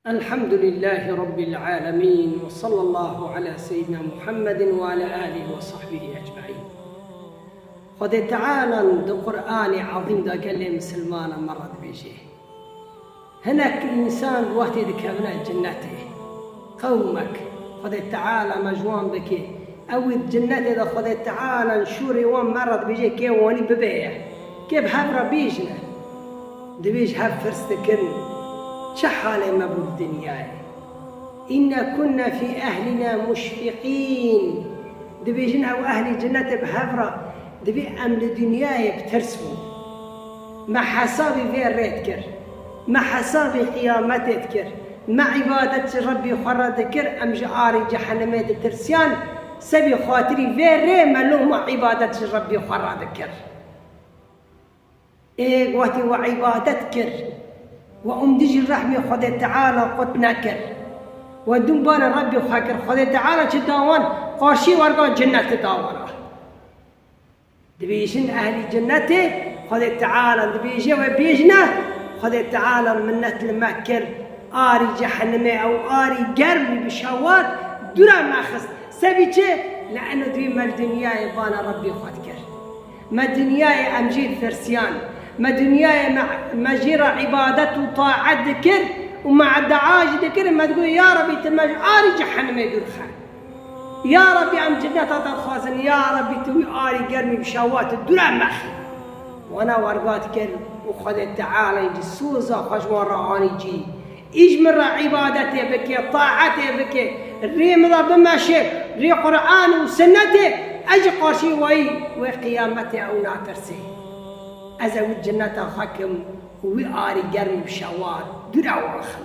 الحمد لله رب العالمين، وصلى الله على سيدنا محمد وعلى آله وصحبه أجمعين. خد تعالى ده قرآن عظيم ده قال لي مسلمان مرض بيجيه هناك إنسان وقت ذكرنا جنته قومك خد تعالى مجوان بك أو الجنة ده خد تعالى نشوري وان مرض بيجيه كي واني ببيه كيف هبرا بيجنا ده بيج هب فرستكن شحالة ما بالدنيا إنا كنا في أهلنا مشفقين دبيجنا وأهل الجنة بهفرة دبي أمل الدنيا بترسموا ما حسابي في الريتكر ما حسابي قيامتي تكر ما عبادة ربي خردكر أم جعاري جحنمات الترسيان سبي خاطري في الري ملوم عبادة ربي خردكر إيه واتي وعبادتكر وأمدج الرحمة خذ تعالى قد نكر ودنبان ربي خاكر خذ تعالى تداوان قاشي ورقا جنة تداوانا دبيشن أهل الجنة خذ تعالى دبيجي وبيجنا خذ تعالى منة المكر آري جحنم أو آري قرب بشوات درا ما خص سبيتي لأنه دبي ما الدنيا يبانا ربي خاكر ما الدنيا أمجيد فرسيان ما دنياي ما جرى عبادته وطاعة ذكر ومع الدعاج ذكر ما تقول يا ربي تمج آري جحنم يدور خان يا ربي أم جنة تتخاصن يا ربي توي آري قرمي بشوات الدرع مخي وانا ورقات كر وخذ تعالى يجي سوزا خشوان رعاني جي اجمر عبادته بك طاعته بك الريم بمشي ري قرآن وسنته اجي قاشي وقيامته او ناترسي أزود الجنة حكم وآري قرب شوات درع وخم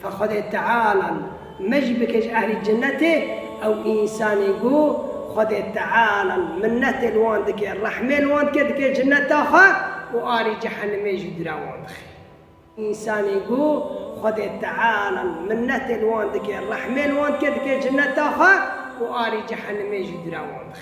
فخذ تعالى مجبك أهل الجنة أو إنسان يقول خذ تعالى منة الواندك الرحمة الواندك دك جنة خا وآري جحنم يجي درع واندخ إنسان يقول خذ تعالى منة الواندك الرحمة الواندك دك جنة خا وآري جحنم يجي درع واندخ